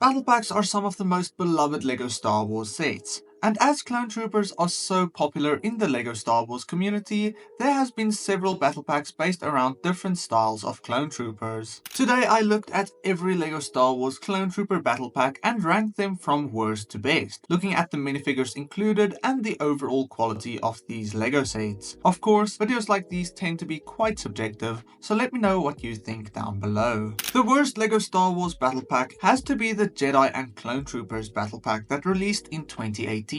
Battle packs are some of the most beloved LEGO Star Wars sets. And as clone troopers are so popular in the LEGO Star Wars community, there has been several battle packs based around different styles of clone troopers. Today I looked at every LEGO Star Wars clone trooper battle pack and ranked them from worst to best, looking at the minifigures included and the overall quality of these LEGO sets. Of course, videos like these tend to be quite subjective, so let me know what you think down below. The worst LEGO Star Wars battle pack has to be the Jedi and Clone Troopers battle pack that released in 2018.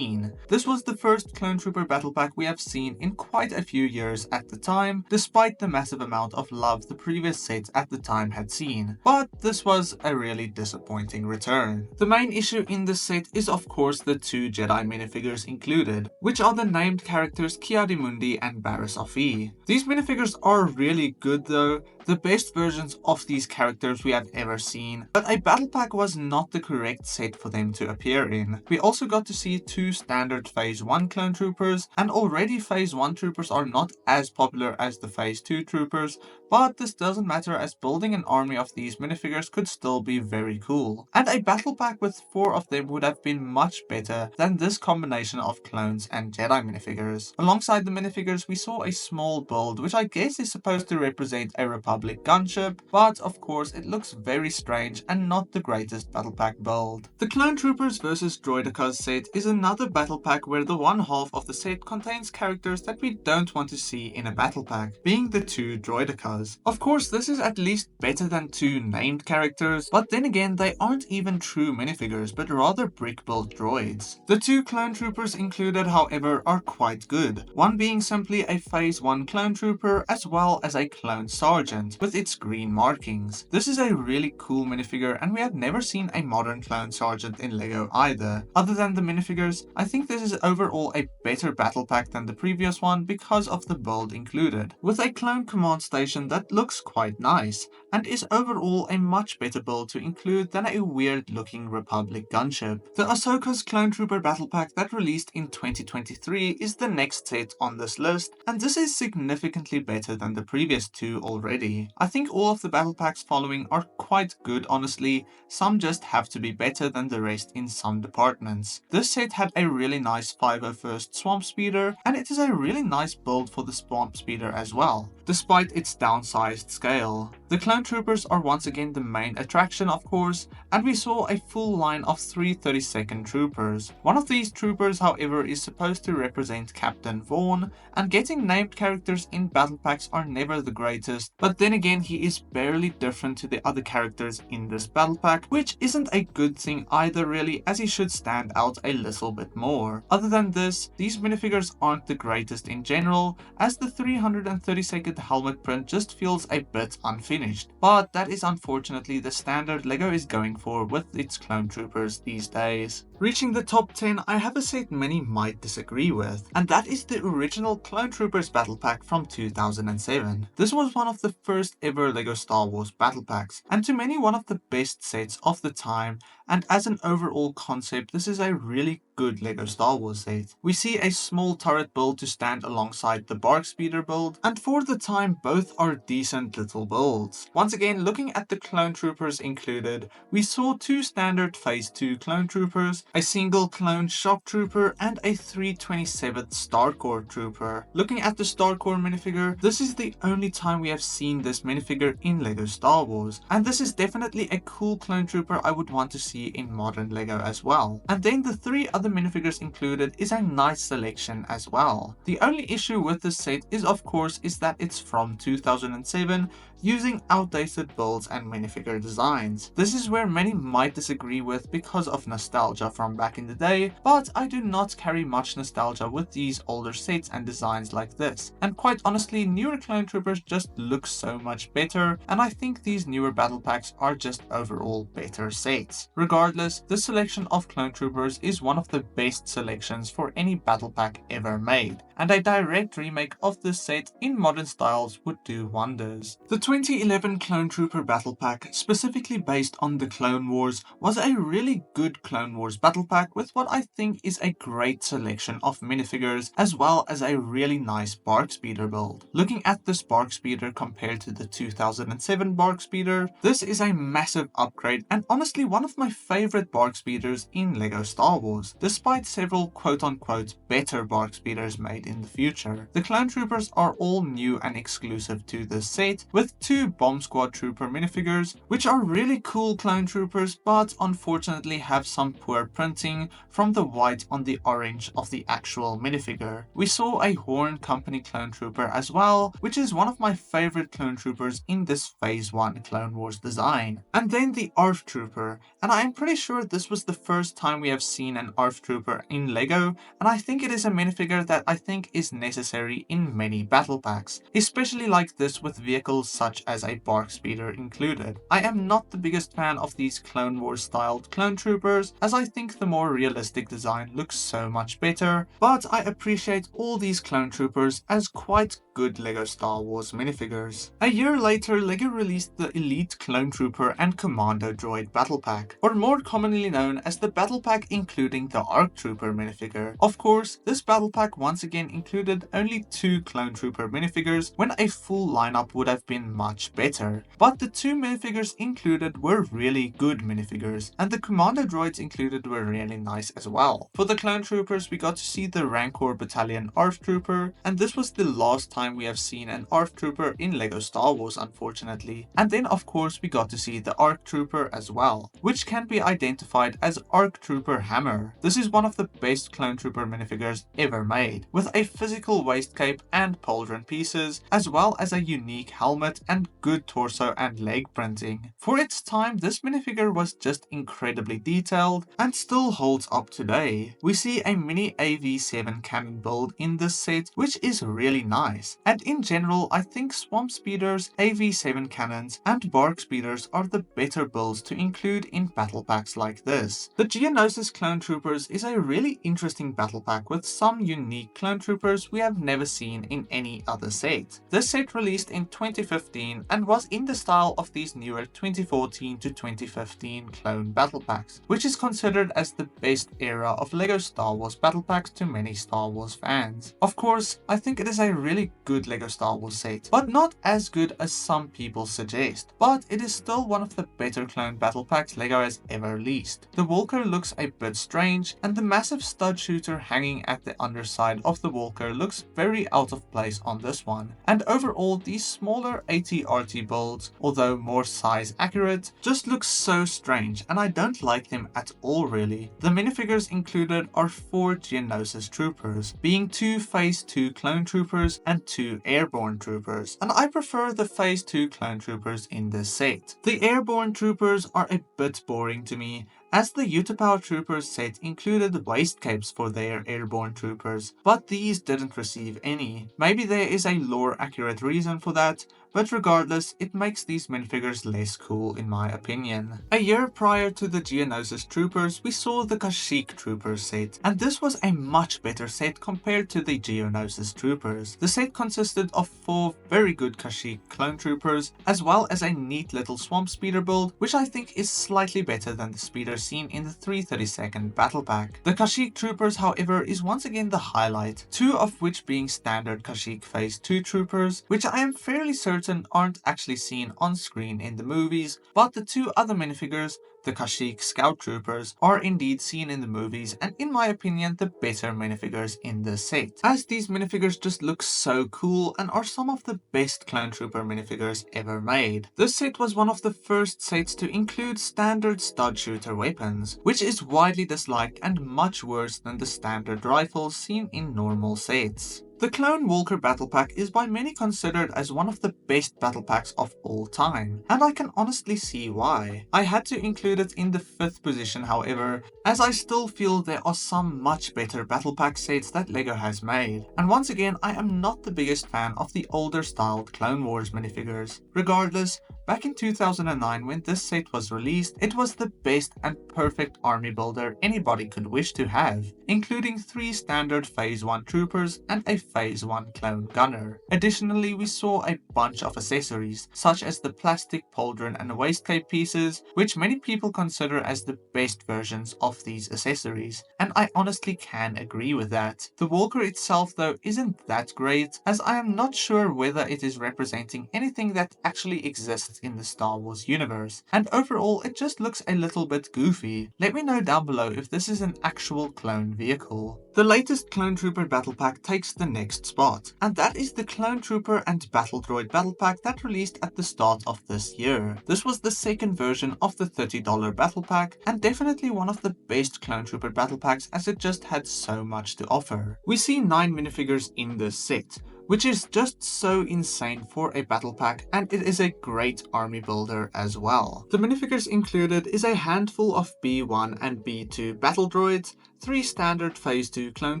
This was the first Clone Trooper battle pack we have seen in quite a few years at the time, despite the massive amount of love the previous sets at the time had seen. But this was a really disappointing return. The main issue in this set is of course the two Jedi minifigures included, which are the named characters Ki-Adi-Mundi and Barriss Offee. These minifigures are really good though, the best versions of these characters we have ever seen, but a battle pack was not the correct set for them to appear in. We also got to see two standard Phase 1 clone troopers, and already Phase 1 troopers are not as popular as the Phase 2 troopers, but this doesn't matter as building an army of these minifigures could still be very cool. And a battle pack with 4 of them would have been much better than this combination of clones and Jedi minifigures. Alongside the minifigures we saw a small build which I guess is supposed to represent a Republic gunship, but of course it looks very strange and not the greatest battle pack build. The Clone Troopers vs Droidekas set is another battle pack where the one half of the set contains characters that we don't want to see in a battle pack, being the two Droidekas. Of course this is at least better than two named characters, but then again they aren't even true minifigures but rather brick built droids. The two Clone Troopers included however are quite good, one being simply a Phase 1 Clone Trooper as well as a Clone Sergeant with its green markings. This is a really cool minifigure and we have never seen a modern Clone Sergeant in LEGO either. Other than the minifigures, I think this is overall a better battle pack than the previous one because of the build included, with a clone command station that looks quite nice and is overall a much better build to include than a weird looking Republic gunship. The Ahsoka's Clone Trooper battle pack that released in 2023 is the next set on this list, and this is significantly better than the previous two already. I think all of the battle packs following are quite good honestly, some just have to be better than the rest in some departments. This set had a really nice 501st Swamp Speeder, and it is a really nice build for the Swamp Speeder as well, despite its downsized scale. The Clone Troopers are once again the main attraction of course, and we saw a full line of 3 32nd Troopers. One of these troopers however is supposed to represent Captain Vaughn, and getting named characters in battle packs are never the greatest, but then again he is barely different to the other characters in this battle pack, which isn't a good thing either really, as he should stand out a little bit more. Other than this, these minifigures aren't the greatest in general, as the 332nd helmet print just feels a bit unfinished, but that is unfortunately the standard LEGO is going for with its clone troopers these days. Reaching the top 10, I have a set many might disagree with, and that is the original Clone Troopers battle pack from 2007. This was one of the first ever LEGO Star Wars battle packs, and to many one of the best sets of the time, and as an overall concept this is a really good LEGO Star Wars set. We see a small turret build to stand alongside the Bark Speeder build, and for the time both are decent little builds. Once again, looking at the Clone Troopers included, we saw two standard Phase 2 Clone Troopers, a single Clone Shock Trooper, and a 327th Star Corps Trooper. Looking at the Star Corps minifigure, this is the only time we have seen this minifigure in LEGO Star Wars, and this is definitely a cool Clone Trooper I would want to see in modern LEGO as well. And then the 3 other minifigures included is a nice selection as well. The only issue with this set is of course that it's from 2007, using outdated builds and minifigure designs. This is where many might disagree with because of nostalgia from back in the day, but I do not carry much nostalgia with these older sets and designs like this. And quite honestly, newer Clone Troopers just look so much better, and I think these newer battle packs are just overall better sets. Regardless, the selection of Clone Troopers is one of the best selections for any battle pack ever made, and a direct remake of this set in modern styles would do wonders. The 2011 Clone Trooper Battle Pack, specifically based on the Clone Wars, was a really good Clone Wars Battle Pack with what I think is a great selection of minifigures as well as a really nice Bark Speeder build. Looking at this Bark Speeder compared to the 2007 Bark Speeder, this is a massive upgrade and honestly one of my favorite Bark Speeders in LEGO Star Wars, despite several quote-unquote better Bark Speeders made in the future. The Clone Troopers are all new and exclusive to this set, with 2 Bomb Squad Trooper minifigures, which are really cool Clone Troopers but unfortunately have some poor printing from the white on the orange of the actual minifigure. We saw a Horn Company Clone Trooper as well, which is one of my favorite Clone Troopers in this Phase 1 Clone Wars design. And then the ARF Trooper, and I am pretty sure this was the first time we have seen an ARF Trooper in LEGO, and I think it is a minifigure that I think is necessary in many battle packs, especially like this with vehicles such as a Bark Speeder included. I am not the biggest fan of these Clone Wars styled Clone Troopers, as I think the more realistic design looks so much better, but I appreciate all these Clone Troopers as quite good LEGO Star Wars minifigures. A year later, LEGO released the Elite Clone Trooper and Commando Droid Battle Pack, or more commonly known as the Battle Pack including the ARC Trooper minifigure. Of course, this Battle Pack once again included only 2 Clone Trooper minifigures when a full lineup would have been much better, but the 2 minifigures included were really good minifigures, and the Commando Droids included were really nice as well. For the Clone Troopers, we got to see the Rancor Battalion ARF Trooper, and this was the last time we have seen an ARF Trooper in LEGO Star Wars, unfortunately. And then of course we got to see the ARC Trooper as well, which can be identified as ARC Trooper Hammer. This is one of the best Clone Trooper minifigures ever made, with a physical waist cape and pauldron pieces, as well as a unique helmet and good torso and leg printing. For its time, this minifigure was just incredibly detailed and still holds up today. We see a mini AV7 cannon build in this set, which is really nice. And in general, I think Swamp Speeders, AV7 cannons, and Bark Speeders are the better builds to include in battle packs like this. The Geonosis Clone Troopers is a really interesting battle pack with some unique Clone Troopers we have never seen in any other set. This set released in 2015 and was in the style of these newer 2014 to 2015 clone battle packs, which is considered as the best era of LEGO Star Wars battle packs to many Star Wars fans. Of course, I think it is a really good LEGO Star Wars set, but not as good as some people suggest, but it is still one of the better clone battle packs LEGO has ever released. The Walker looks a bit strange, and the massive stud shooter hanging at the underside of the Walker looks very out of place on this one, and overall these smaller AT-RT builds, although more size accurate, just look so strange and I don't like them at all really. The minifigures included are 4 Geonosis Troopers, being 2 Phase 2 Clone Troopers and 2 Airborne Troopers, and I prefer the Phase 2 Clone Troopers in this set. The Airborne Troopers are a bit boring to me, as the Utapau Troopers set included waist capes for their airborne troopers, but these didn't receive any. Maybe there is a lore accurate reason for that, but regardless, it makes these minifigures less cool in my opinion. A year prior to the Geonosis Troopers, we saw the Kashyyyk Troopers set, and this was a much better set compared to the Geonosis Troopers. The set consisted of 4 very good Kashyyyk Clone Troopers, as well as a neat little Swamp Speeder build, which I think is slightly better than the speeder seen in the 332nd Battle Pack. The Kashyyyk Troopers, however, is once again the highlight, 2 of which being standard Kashyyyk Phase 2 Troopers, which I am fairly certain aren't actually seen on screen in the movies, but the 2 other minifigures, the Kashyyyk Scout Troopers, are indeed seen in the movies and in my opinion the better minifigures in this set, as these minifigures just look so cool and are some of the best Clone Trooper minifigures ever made. This set was one of the first sets to include standard stud shooter weapons, which is widely disliked and much worse than the standard rifles seen in normal sets. The Clone Walker Battle Pack is by many considered as one of the best battle packs of all time, and I can honestly see why. I had to include it in the 5th position however, as I still feel there are some much better battle pack sets that LEGO has made, and once again I am not the biggest fan of the older styled Clone Wars minifigures. Regardless, Back in 2009 when this set was released, it was the best and perfect army builder anybody could wish to have, including 3 standard Phase 1 troopers and a Phase 1 clone gunner. Additionally, we saw a bunch of accessories, such as the plastic pauldron and waistcape pieces, which many people consider as the best versions of these accessories, and I honestly can agree with that. The walker itself though isn't that great, as I am not sure whether it is representing anything that actually exists in the Star Wars universe, and overall it just looks a little bit goofy. Let me know down below if this is an actual clone vehicle. The latest Clone Trooper Battle Pack takes the next spot, and that is the Clone Trooper and Battle Droid Battle Pack that released at the start of this year. This was the second version of the $30 Battle Pack, and definitely one of the best Clone Trooper Battle Packs as it just had so much to offer. We see 9 minifigures in this set, which is just so insane for a battle pack, and it is a great army builder as well. The minifigures included is a handful of B1 and B2 battle droids, 3 standard Phase 2 clone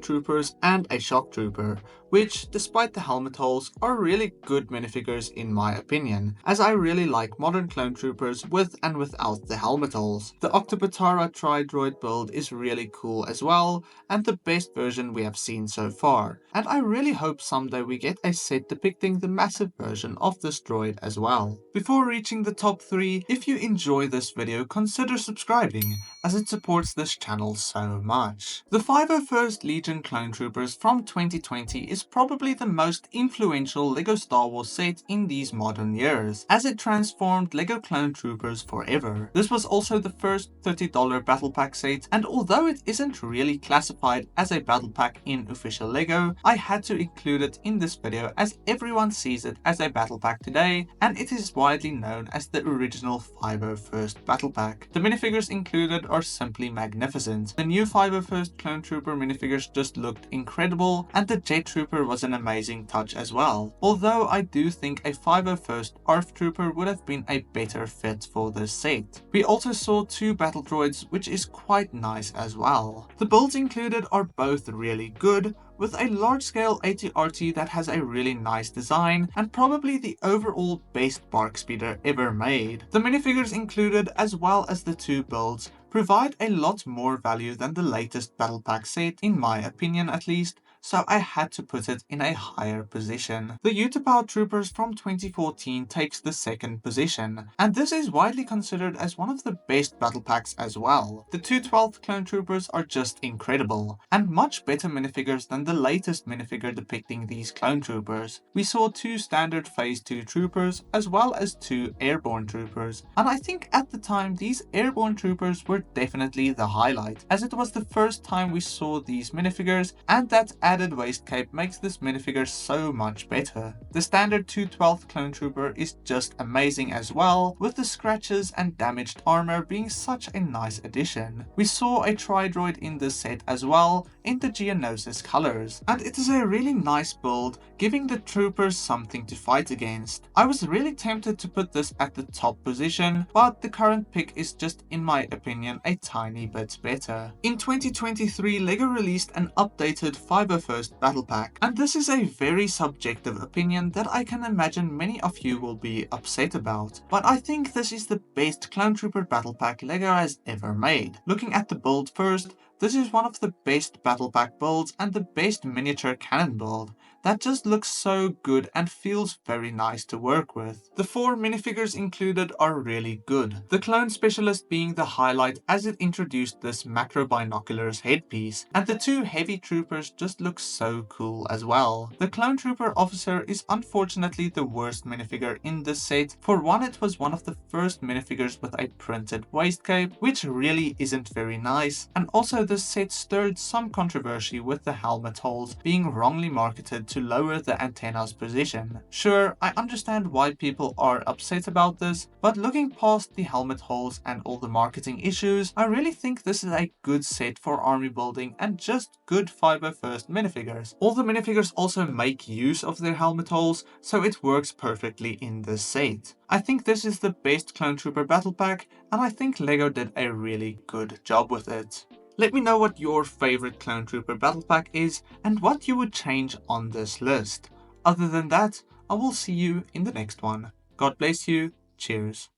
troopers, and a shock trooper, which, despite the helmet holes, are really good minifigures in my opinion, as I really like modern clone troopers with and without the helmet holes. The Octobatara Tri-Droid build is really cool as well, and the best version we have seen so far, and I really hope someday we get a set depicting the massive version of this droid as well. Before reaching the top 3, if you enjoy this video, consider subscribing, as it supports this channel so much. The 501st Legion Clone Troopers from 2020 is probably the most influential LEGO Star Wars set in these modern years, as it transformed LEGO Clone Troopers forever. This was also the first $30 Battle Pack set, and although it isn't really classified as a Battle Pack in official LEGO, I had to include it in this video as everyone sees it as a Battle Pack today, and it is widely known as the original 501st Battle Pack. The minifigures included are simply magnificent. The new 501st Clone Trooper minifigures just looked incredible, and the Jet Trooper was an amazing touch as well, although I do think a 501st ARF Trooper would have been a better fit for this set. We also saw 2 battle droids, which is quite nice as well. The builds included are both really good, with a large-scale AT-RT that has a really nice design and probably the overall best bark speeder ever made. The minifigures included, as well as the 2 builds, provide a lot more value than the latest Battle Pack set, in my opinion at least, so I had to put it in a higher position. The Utapau Troopers from 2014 takes the 2nd position, and this is widely considered as one of the best battle packs as well. The 212th Clone Troopers are just incredible, and much better minifigures than the latest minifigure depicting these Clone Troopers. We saw 2 standard Phase 2 Troopers, as well as 2 Airborne Troopers, and I think at the time these Airborne Troopers were definitely the highlight, as it was the first time we saw these minifigures, and that added waistcape makes this minifigure so much better. The standard 212th Clone Trooper is just amazing as well, with the scratches and damaged armor being such a nice addition. We saw a Tri-Droid in this set as well, in the Geonosis colors, and it is a really nice build, giving the troopers something to fight against. I was really tempted to put this at the top position, but the current pick is just, in my opinion, a tiny bit better. In 2023, LEGO released an updated 501st Battle Pack, and this is a very subjective opinion that I can imagine many of you will be upset about, but I think this is the best Clone Trooper Battle Pack LEGO has ever made. Looking at the build first, this is one of the best Battle Pack builds and the best miniature cannon build. That just looks so good and feels very nice to work with. The 4 minifigures included are really good, the Clone Specialist being the highlight as it introduced this macro binoculars headpiece, and the 2 heavy troopers just look so cool as well. The Clone Trooper Officer is unfortunately the worst minifigure in this set. For one, it was one of the first minifigures with a printed waistcape, which really isn't very nice, and also this set stirred some controversy with the helmet holes being wrongly marketed to lower the antenna's position. Sure, I understand why people are upset about this, but looking past the helmet holes and all the marketing issues, I really think this is a good set for army building and just good 501st minifigures. All the minifigures also make use of their helmet holes, so it works perfectly in this set. I think this is the best Clone Trooper Battle Pack, and I think LEGO did a really good job with it. Let me know what your favorite Clone Trooper Battle Pack is and what you would change on this list. Other than that, I will see you in the next one. God bless you. Cheers.